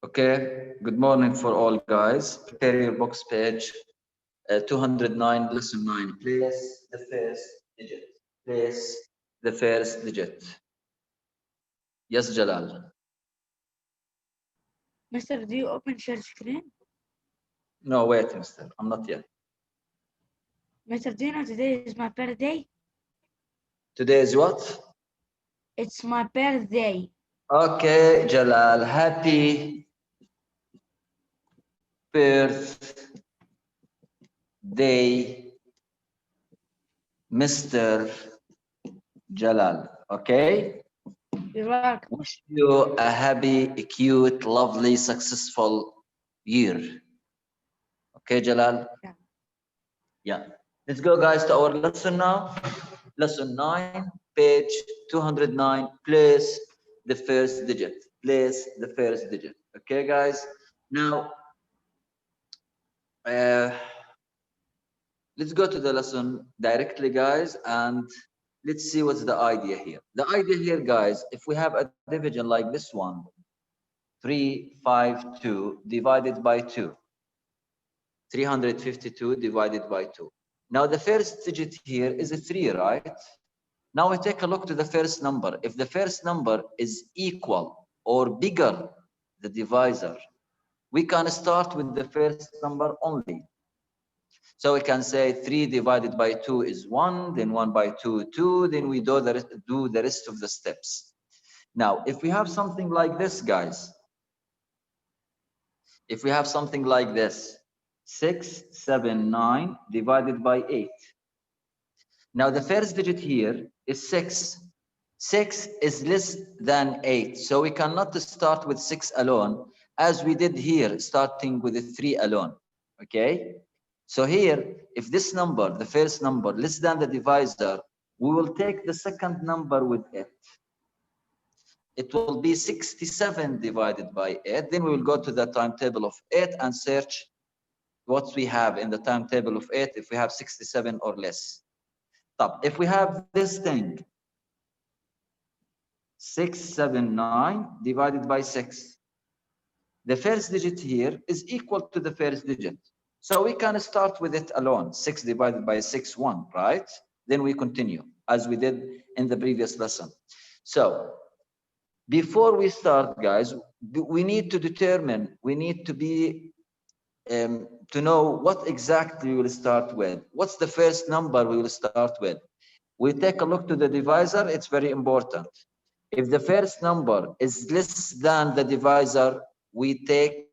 Okay, good morning for all guys. Prepare your box page 209, lesson 9. Place the first digit. Place the first digit. Yes, Jalal. Mister, do you open share screen? No, wait, mister. I'm not yet. Mister, do you know today is my birthday? Today is what? It's my birthday. Okay, Jalal. Happy birthday, Mr. Jalal. Okay? You're welcome. Wish you a happy, cute, lovely, successful year. Okay, Jalal? Yeah. Yeah. Let's go, guys, to our lesson now. Lesson 9, page 209. Place the first digit. Place the first digit. Okay, guys? Now, let's go to the lesson directly, guys, and let's see what's the idea here. The idea here, guys, if we have a division like this one, 352 divided by 2. 352 divided by 2. Now the first digit here is a 3, right? Now we take a look to the first number. If the first number is equal or bigger the divisor, we can start with the first number only. So we can say 3 divided by 2 is 1, then 1 by 2, 2, then we do the rest of the steps. Now, if we have something like this, guys, if we have something like this, 6, 7, 9 divided by 8. Now the first digit here is 6. 6 is less than 8. So we cannot start with 6 alone as we did here, starting with the 3 alone. Okay? So here, if this number, the first number, less than the divisor, we will take the second number with it. It will be 67 divided by 8. Then we will go to the timetable of 8 and search what we have in the timetable of 8 if we have 67 or less. If we have this thing, 679 divided by 6. The first digit here is equal to the first digit. So we can start with it alone. 6 divided by 6, 1, right? Then we continue as we did in the previous lesson. So before we start, guys, we need to determine, we need to be to know what exactly we will start with. What's the first number we will start with? We take a look to the divisor. It's very important. If the first number is less than the divisor, we take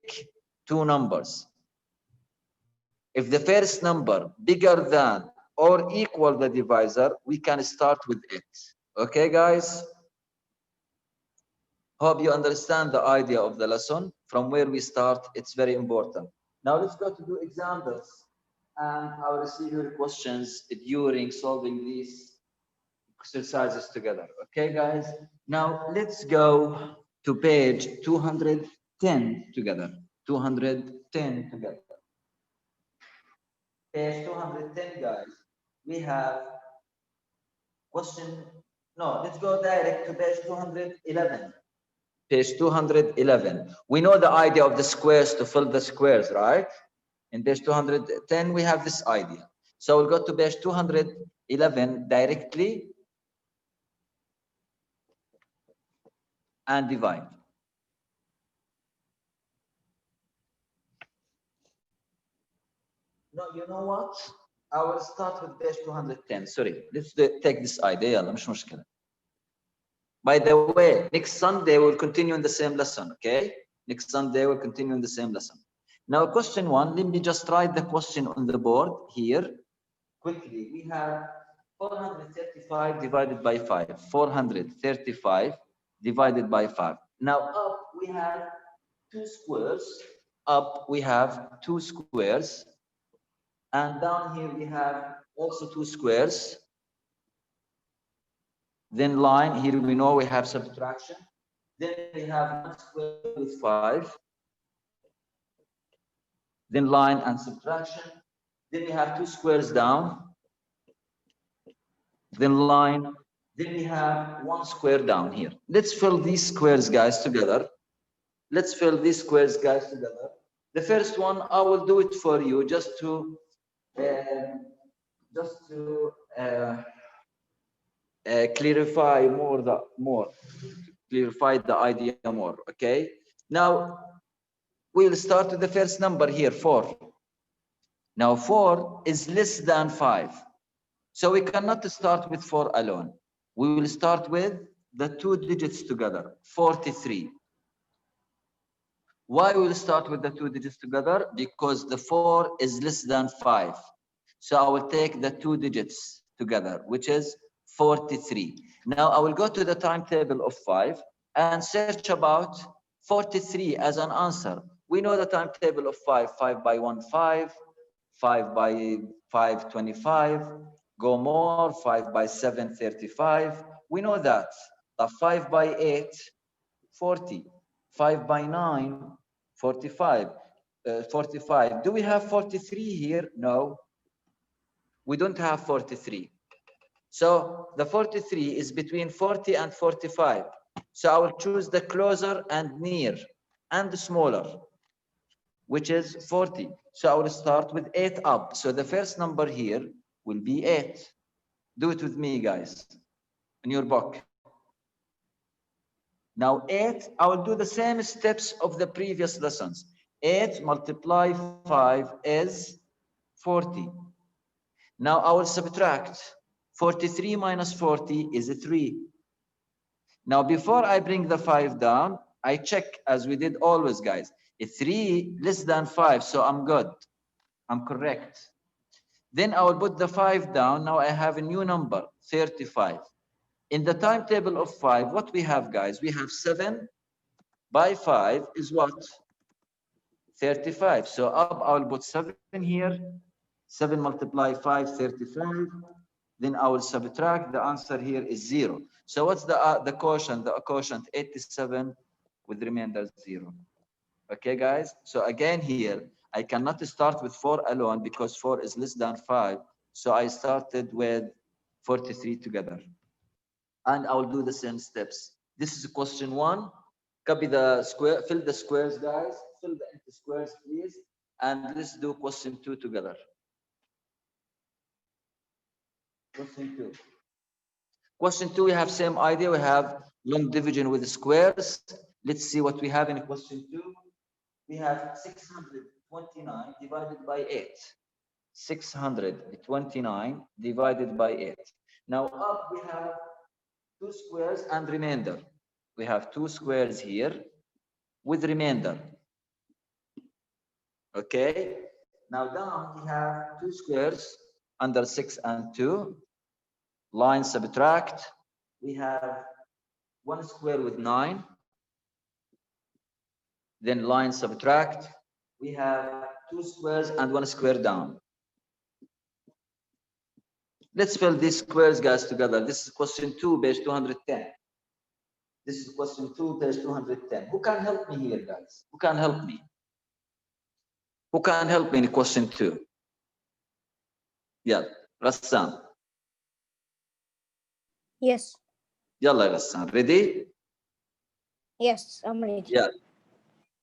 2 numbers. If the first number bigger than or equal the divisor, we can start with it. Okay, guys? Hope you understand the idea of the lesson. From where we start, it's very important. Now let's go to do examples, and I'll receive your questions during solving these exercises together. Okay, guys? Now let's go to page 210 together. 210 together. Page 210, guys. We have question. No, let's go direct to page 211. Page 211. We know the idea of the squares to fill the squares, right? In page 210, we have this idea. So we'll go to page 211 directly and divide. No, you know what? I will start with page 210. Sorry, let's take this idea. مش مشكلة. By the way, next Sunday we'll continue in the same lesson, okay? Next Sunday we'll continue in the same lesson. Now, question 1, let me just write the question on the board here. Quickly, we have 435 divided by 5. 435 divided by 5. Now, up we have 2 squares. Up we have 2 squares. And down here we have also 2 squares. Then line, here we know we have subtraction. Then we have 1 square with 5. Then line and subtraction. Then we have 2 squares down. Then line. Then we have 1 square down here. Let's fill these squares, guys, together. Let's fill these squares, guys, together. The first one, I will do it for you just to clarify clarify the idea more. Okay. Now we'll start with the first number here, 4. Now 4 is less than 5. So we cannot start with 4 alone. We will start with the 2 digits together, 43. Why we will start with the 2 digits together? Because the 4 is less than 5. So I will take the 2 digits together, which is 43. Now I will go to the timetable of 5 and search about 43 as an answer. We know the timetable of 5, 5 by 1, 5, 5 by 5, 25, go more, 5 by 7, 35. We know that. The 5 by 8, 40, 5 by 9, 45, 45. Do we have 43 here? No. We don't have 43. So the 43 is between 40 and 45. So I will choose the closer and near and the smaller, which is 40. So I will start with 8 up. So the first number here will be 8. Do it with me, guys, in your book. Now 8, I will do the same steps of the previous lessons. 8 multiply 5 is 40. Now I will subtract. 43 minus 40 is 3. Now before I bring the 5 down, I check as we did always, guys. 3 less than 5, so I'm good. I'm correct. Then I will put the 5 down. Now I have a new number, 35. In the timetable of 5, what we have, guys? We have 7 by 5 is what? 35. So up, I will put 7 here. 7 multiply 5, 35. Then I will subtract. The answer here is 0. So what's the quotient? The quotient 87 with remainder 0. Okay, guys? So again here, I cannot start with 4 alone because 4 is less than 5. So I started with 43 together. And I will do the same steps. This is question 1. Copy the square, fill the squares, guys. Fill the empty squares, please. And let's do question 2 together. Question 2. Question 2, we have same idea. We have long division with squares. Let's see what we have in question 2. We have 629 divided by 8. 629 divided by 8. Now up we have 2 squares and remainder. We have 2 squares here with remainder. Okay. Now down we have 2 squares under 6 and 2. Line subtract. We have 1 square with 9. Then line subtract. We have 2 squares and 1 square down. Let's fill these squares, guys, together. This is question 2, page 210. This is question 2, page 210. Who can help me here, guys? Who can help me? Who can help me in question 2? Yeah, Rassan. Yes. Yalla, Rassan. Ready? Yes, I'm ready. Yeah.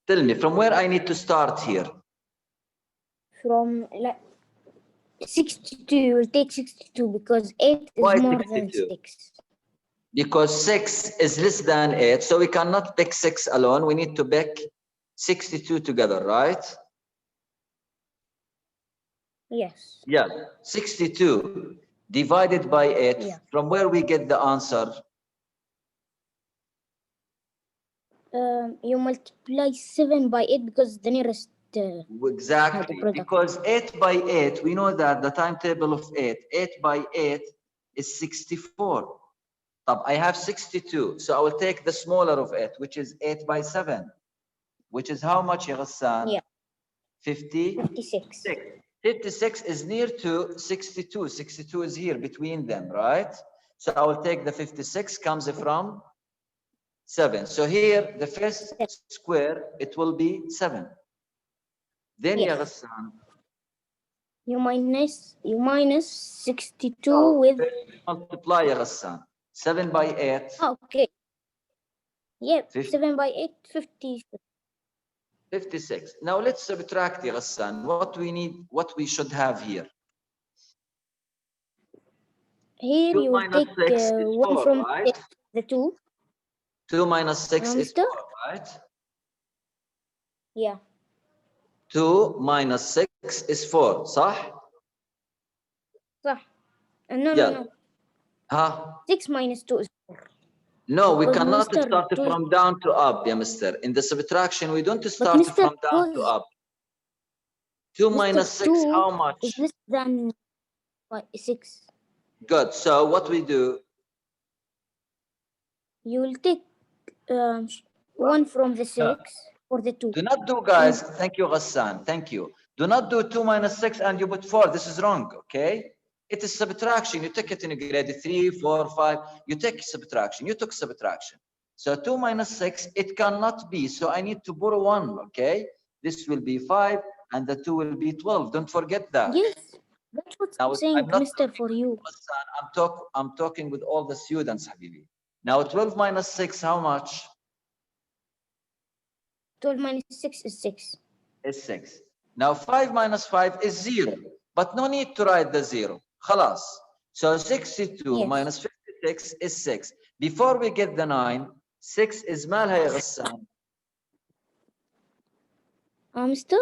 Tell me, from where I need to start here? From 62, we'll take 62 because 8 is Why more 62? than 6. Because 6 is less than 8, so we cannot pick 6 alone. We need to pick 62 together, right? Yes. Yeah, 62 divided by 8. Yeah. From where we get the answer? You multiply 7 by 8 because the nearest. Exactly, because 8 by 8, we know that the timetable of 8 by 8 is 64. I have 62, so I will take the smaller of 8, which is 8 by 7, which is how much, ya Ghassan? Yeah. 56. 56 is near to 62. 62 is here between them, right? So I will take the 56 comes from 7. So here, the first square, it will be 7. Then, Yes. ya Ghassan, You minus 62 with. Multiply, ya Ghassan. 7 by 8. Oh, okay. Yeah, 50. 7 by 8, 50. 56. Now let's subtract, ya Ghassan. What we need, what we should have here. Here 2 you will minus take 6 is 1 4, from right? the 2. 2 minus 6 is Mister? 4, right? Yeah. 2 minus 6 is 4, صح? صح. No, Yeah. no. Huh? 6 minus 2 is 4. No, we Because cannot Mr. start two- from down to up, yeah, mister. In the subtraction, we don't But start Mr. from down to Because up. 2 Mr. minus 6, 2 how much? is less than 6. Good. So what we do? You will take 1 from the 6 for the 2. Do not do, guys. Thank you, Ghassan. Thank you. Do not do 2 minus 6 and you put 4. This is wrong, okay? It is subtraction. You take it in grade 3, 4, 5. You take subtraction. You took subtraction. So 2 minus 6, it cannot be. So I need to borrow 1, okay? This will be 5 and the 2 will be 12. Don't forget that. Yes, that's what Now, I'm saying, I'm not Mister, talking for with you. Ghassan. I'm talking with all the students, Habibi. Now 12 minus 6, how much? 12 minus 6 is 6. Is 6. Now 5 minus 5 is 0, but no need to write the 0. Khalas. So 62 Yes. minus 56 is 6. Before we get the 9, 6 is malha ya Ghassan. Mister?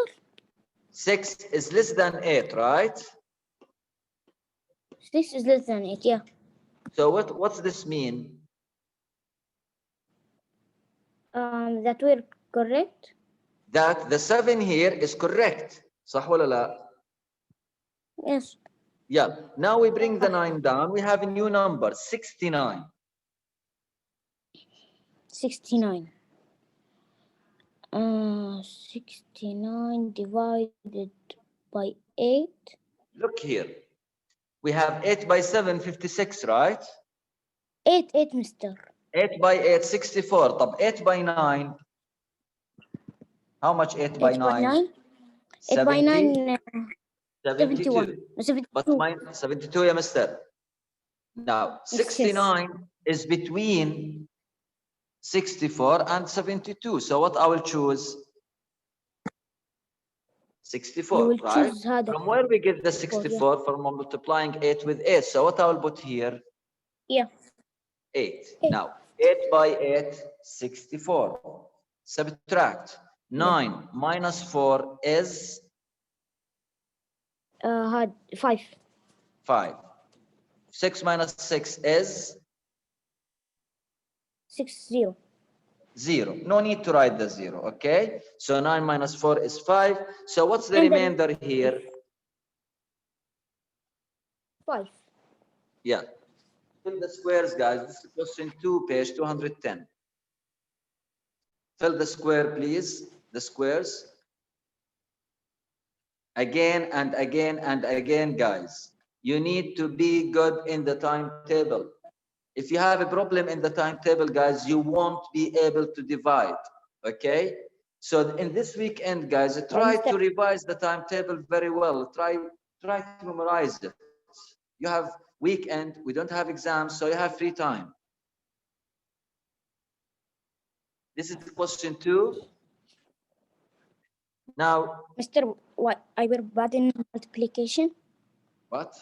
6 is less than 8, right? 6 is less than 8, yeah. So what's this mean? That we're correct? That the 7 here is correct. صح ولا لا? Yes. Yeah. Now we bring the 9 down. We have a new number, 69. 69. 69 divided by 8. Look here. We have 8 by 7, 56, right? 8, Mister. 8 by 8, 64. طب 8 by 9. How much 8 by 8 by 9? 9? 8 by 9, 71. 72. But 72. mine 72, yeah, mister. Now, 69 is between 64 and 72. So what I will choose? 64, You will right? choose هذا. From where we get the 64? From multiplying 8 with 8. So what I will put here? Yeah. 8. Now, 8 by 8, 64. Subtract. 9 minus 4 is? هاد 5. 5. 6 minus 6 is? 6 0. 0. No need to write the 0, okay? So 9 minus 4 is 5. So what's the And then- remainder here? 5. Yeah. Fill the squares, guys. This is question 2, page 210. Fill the square, please. The squares. Again and again and again, guys. You need to be good in the timetable. If you have a problem in the timetable, guys, you won't be able to divide, okay? So in this weekend, guys, try to revise the timetable very well. Try to memorize it. You have weekend, we don't have exams, so you have free time. This is question 2. Now, Mister, what? I were bad in multiplication. what?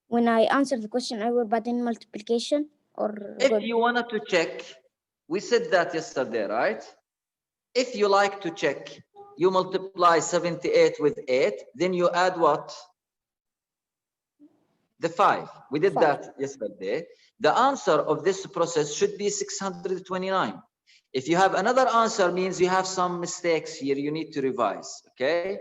When I answered the question, I were bad in multiplication or If good? you wanted to check, we said that yesterday, right? If you like to check, you multiply 78 with 8, then you add what? The 5. We did 5. that yesterday. The answer of this process should be 629. If you have another answer, means you have some mistakes here, you need to revise, okay?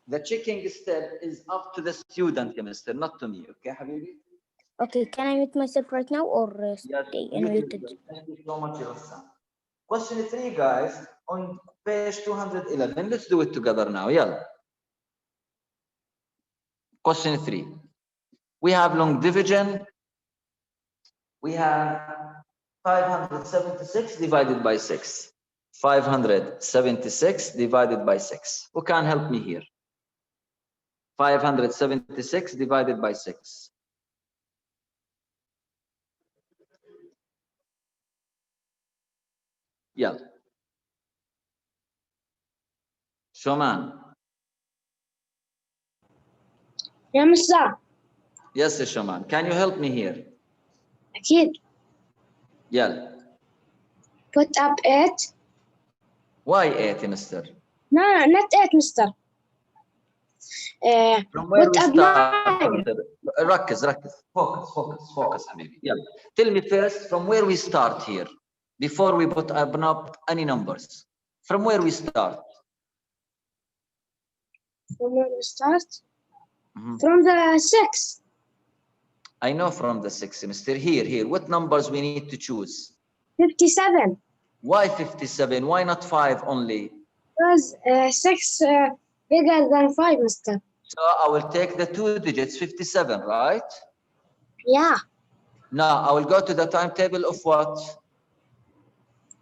The checking step is up to the student, mister, not to me, okay, Habibi? Okay, can I mute myself right now or Yes, stay you unmuted? did. Thank you so much, Hassan. Question 3, guys, on page 211. Let's do it together now. Yeah. Question 3. We have long division. We have 576 divided by 6. 576 divided by 6. Who can help me here? 576 divided by 6. يلا. شومان. يا مستر Yes, Shaman. Can you help me here? أكيد. يلا. Put up 8. Why 8, Mister? No, not 8, Mister. From where put we up start? 9. ركز. Focus حبيبي. يلا. Tell me first from where we start here before we put up any numbers. From where we start? From where we start? Mhm. From the 6. I know from the 6, Mister. Here. What numbers we need to choose? 57. Why 57? Why not 5 only? Because 6 bigger than 5, Mister. So I will take the 2 digits, 57, right? Yeah. Now I will go to the timetable of what?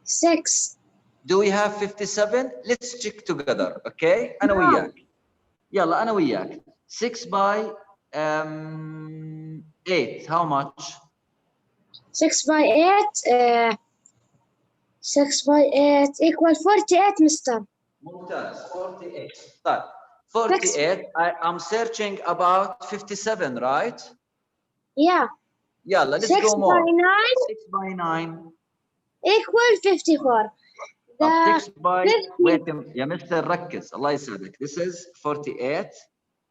6. Do we have 57? Let's check together, okay? أنا No. وياك. يلا أنا وياك. 6 by 8. How much? 6 by 8. 6 by 8 equal 48, Mister. ممتاز. 48. طيب. 48. I'm searching about 57, right? Yeah. يلا let's 6 go by more. 9 6 by 9. equal 54. طب 6 by 50. wait يا مستر ركز الله يسعدك. This is 48.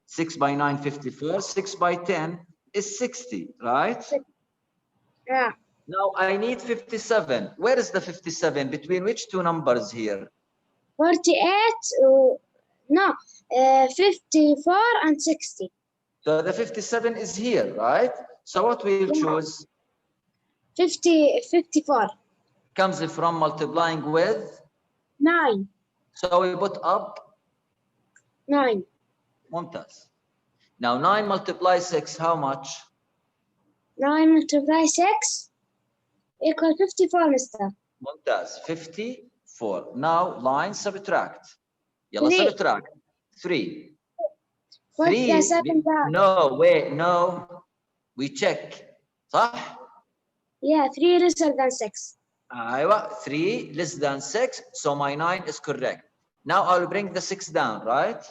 6 by 9 54. 6 by 10 is 60, right? Yeah. Now I need 57. Where is the 57? Between which two numbers here? 48. No. 54 and 60. So the 57 is here, right? So what we'll Yeah. choose 54. comes from multiplying with. 9. So we put up. 9. ممتاز. Now 9 multiply 6, how much? 9 multiply 6 equal 54, Mister. ممتاز. 54. Now line subtract. يلا 3. subtract. 3. Put the 7 down. No, wait, no. We check. صح؟ Yeah, 3 lesser than 6. أيوة. 3 less than 6. So my 9 is correct. Now I'll bring the 6 down, right?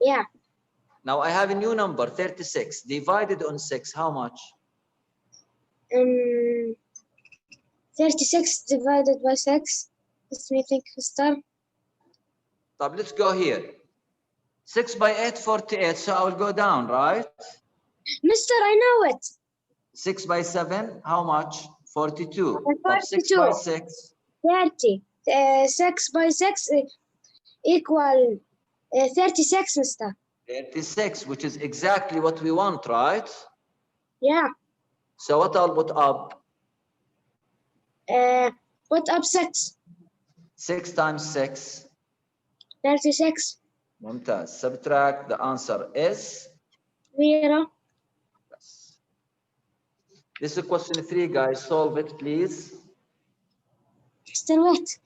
Yeah. Now I have a new number, 36. Divided on 6, how much? 36 divided by 6. Let me think, Mister. طب let's go here. 6 by 8, 48. So I will go down, right? Mister, I know it. 6 by 7, how much? 42. 6 42. by 6. 30. 6 by 6 equal 36, Mister. 36, which is exactly what we want, right? Yeah. So what I'll put up? Put up 6. 6 times 6. 36. ممتاز. Subtract, the answer is 0. This is question 3, guys. Solve it, please. Mister, wait.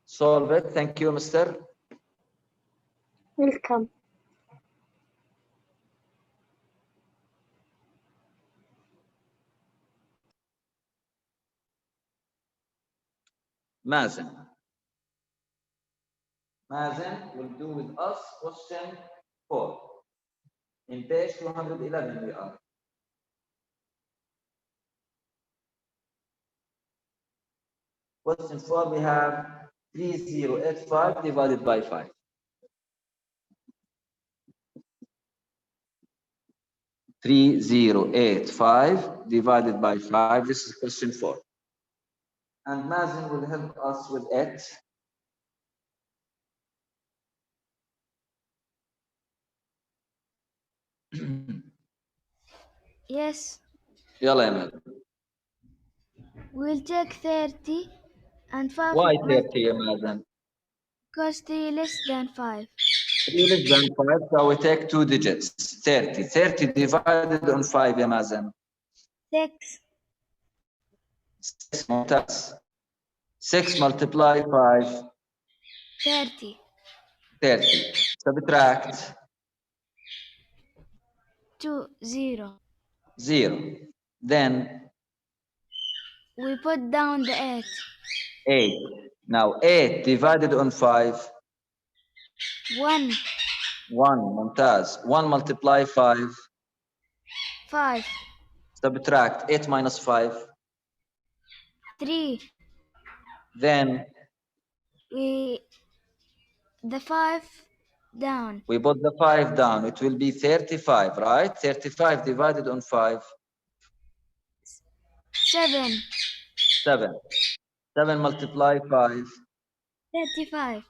Solve it. Thank you, Mister. Welcome. Mazen. Mazen will do with us question 4. In page 211 we are. Question 4, we have 3085 divided by 5. 3085 divided by 5. This is question 4. And Mazen will help us with it. Yes, يلا يا مازن. we'll take 30 and 5 Why 30 يا مازن? because 3 less than 5. 3 less than 5, so we take 2 digits. 30. 30 divided on 5 يا مازن. 6. 6 ممتاز. 6 multiply 5. 30. 30. Subtract. 2. 0. 0. Then We put down the 8. 8. Now 8 divided on 5. 1. 1. ممتاز. 1 multiply 5. 5. Subtract 8 minus 5. 3. Then the 5 down. we put the 5 down. It will be 35, right? 35 divided on 5. 7. 7. 7 multiply 5. 35.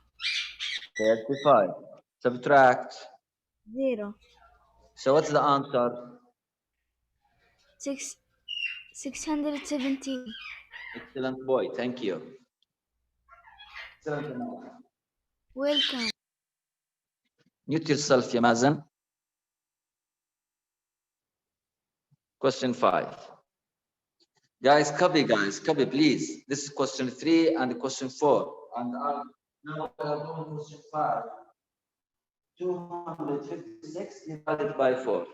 35. Subtract. 0. So what's the answer? 617. Excellent boy. Thank you. Excellent. Welcome. Mute yourself, ya Mazen. Question 5. Guys, copy, please. This is question 3 and question 4. And now we are doing question 5. 256 divided by 4.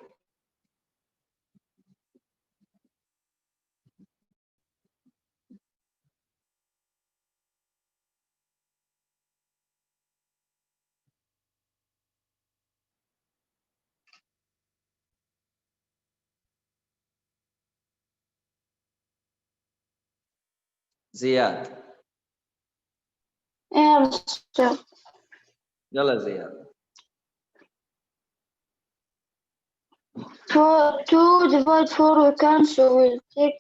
Ziyad. Yes. Yalla Ziyad. 2 divide 4 we cancel. We'll take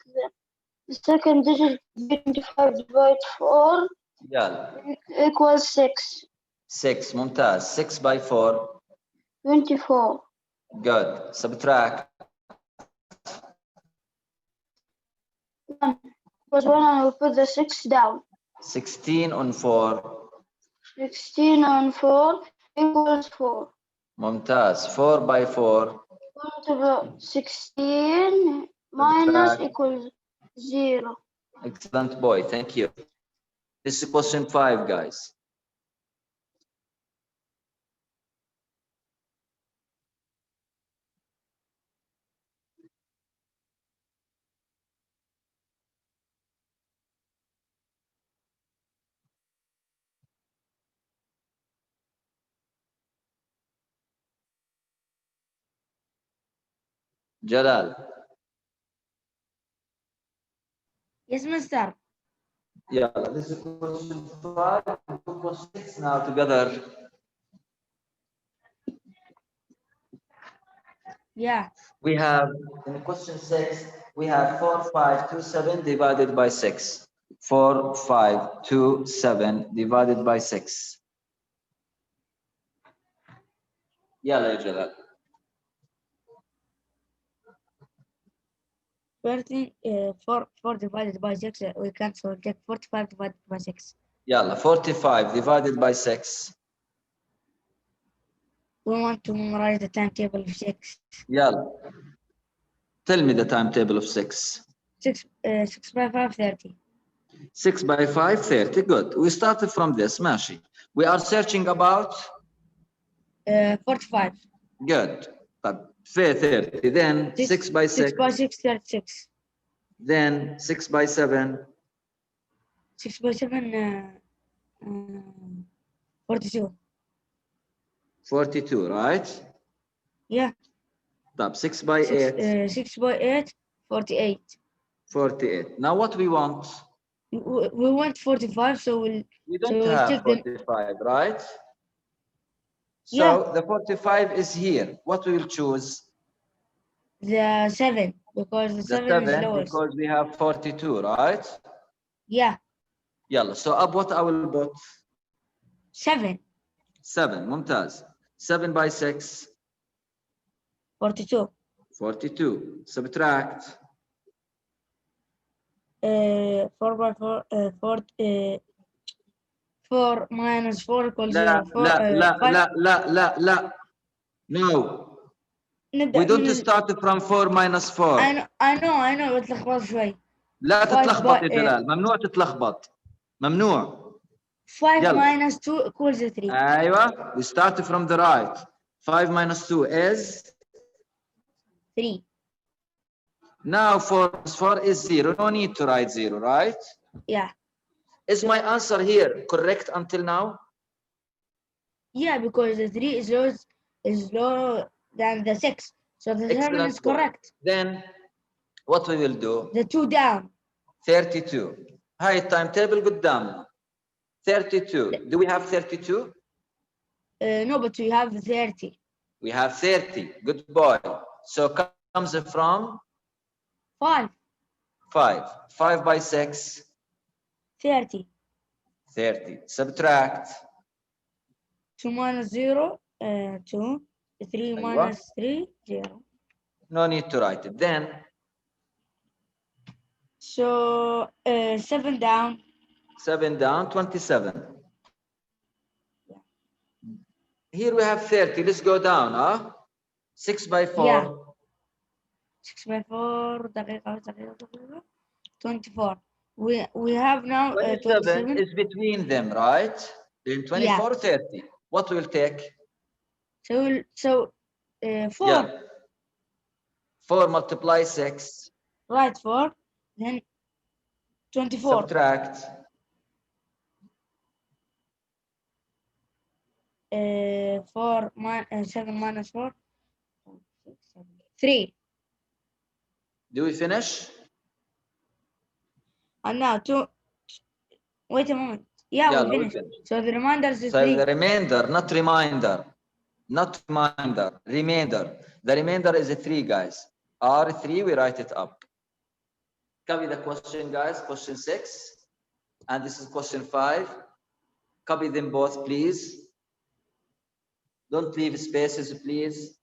the second digit 25 divide 4 Yalla. equals 6. 6. ممتاز. 6 by 4. 24. Good. Subtract. 1 plus 1 and we'll put the 6 down. 16 on 4. 16 on 4 equals 4. ممتاز. 4 by 4. 1 to the 16 minus Subtract. equals 0. Excellent boy. Thank you. This is question 5, guys. Jalal. Yes, mister. Yeah, this is question 5 and question 6 now together. Yeah. We have, in question 6, we have 4, 5, 2, 7 divided by 6. 4, 5, 2, 7 divided by 6. Yalla ya Jalal. 4 divided by 6, we cancel. Take 45 divided by 6. Yalla, 45 divided by 6. We want to memorize the timetable of 6. Yalla. Tell me the timetable of 6. 6 by 5, 30. 6 by 5, 30. Good. We started from this, Mashi. We are searching about? 45. Good. But 30. Then 6 by 6. 6 by 6, 36. Then 6 by 7. 6 by 7, 42. 42, right? Yeah. Top 6 by 8. 6 by 8, 48. 48. Now what we want? We want 45, so we'll. We don't we'll have take the- 45, right? So Yeah. the 45 is here. What we will choose? The 7, because the The 7 is 7 lowest. because we have 42, right? Yeah. Yalla. So up what I will put? 7, 7. ممتاز. 7 by 6. 42. 42. Subtract. 4 by 4, 4 minus 4 equals لا 4. لا لا لا لا لا لا. No. We don't start from 4 minus 4. I know بتلخبط شوي. لا 5 تتلخبط by- يا جلال. ممنوع تتلخبط. ممنوع. 5 يلا. minus 2 equals 3. ايوه. We start from the right. 5 minus 2 is 3. Now 4 is 0. No need to write 0, right? Yeah. Is my answer here correct until now? Yeah, because the 3 is lower than the 6. So the 7 Excellent is point. correct. Then what we will do? The 2 down. 32. Hi, timetable قدامنا. 32. Do we have 32? No, but we have 30. We have 30. Good boy. So comes from 5. 5. 5 by 6. 30. 30. Subtract. 2 minus 0. 2. 3 أيوة. minus 3. 0. No need to write it. Then So 7 down. 7 down, 27. Here we have 30. Let's go down. 6 by 4. Yeah. 6 by 4. دقيقة. 24. We have now 27 27. is between them, right? Then 24, Yeah. 30. What will take? So 4. Yeah. 4 multiply 6. Right, 4. Then 24. Subtract. 7 minus 4. 3. Do we finish? And now 2. Wait a moment. Yeah, Yeah, we we finished. finished. So the remainder is So 3. the remainder, not reminder. Not reminder, remainder. The remainder is a 3, guys. R3, we write it up. Copy the question, guys. Question 6. And this is question 5. Copy them both, please. Don't leave spaces, please.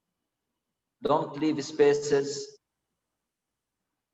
Don't leave spaces.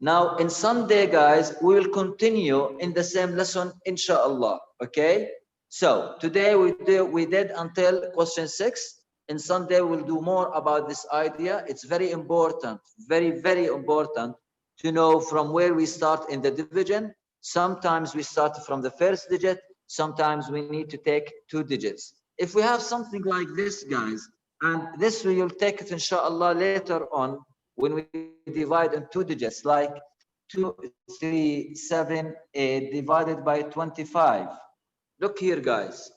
Now, in Sunday, guys, we will continue in the same lesson, inshallah. Okay? So today we did until question 6. In Sunday, we'll do more about this idea. It's very important, very, very important to know from where we start in the division. Sometimes we start from the first digit. Sometimes we need to take 2 digits. If we have something like this, guys, and this we will take it, inshallah, later on when we divide in 2 digits, like 2, 3, 7, 8 divided by 25. Look here, guys.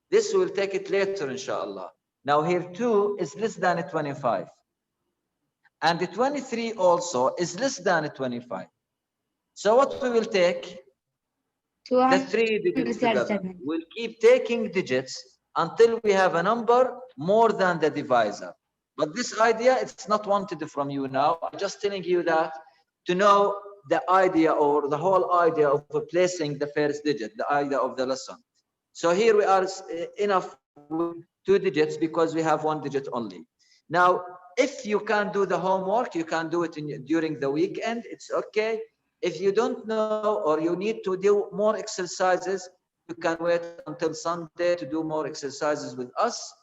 This will take it later, inshallah. Now here 2 is less than 25. And the 23 also is less than 25. So what we will take? The 3 digits together. We'll keep taking digits until we have a number more than the divisor. But this idea, it's not wanted from you now. I'm just telling you that to know the idea or the whole idea of replacing the first digit, the idea of the lesson. So here we are enough with 2 digits because we have 1 digit only. Now, if you can do the homework, you can do it during the weekend. It's okay. If you don't know or you need to do more exercises, you can wait until Sunday to do more exercises with us.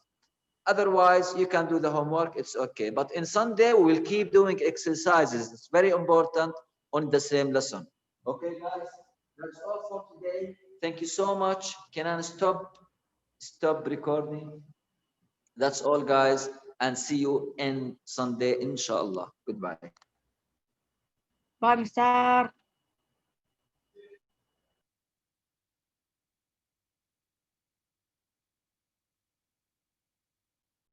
Otherwise, you can do the homework. It's okay. But in Sunday, we will keep doing exercises. It's very important on the same lesson. Okay, guys? That's all for today. Thank you so much. Can I stop recording? That's all, guys. And see you in Sunday, inshallah. Goodbye. Bye, Mr.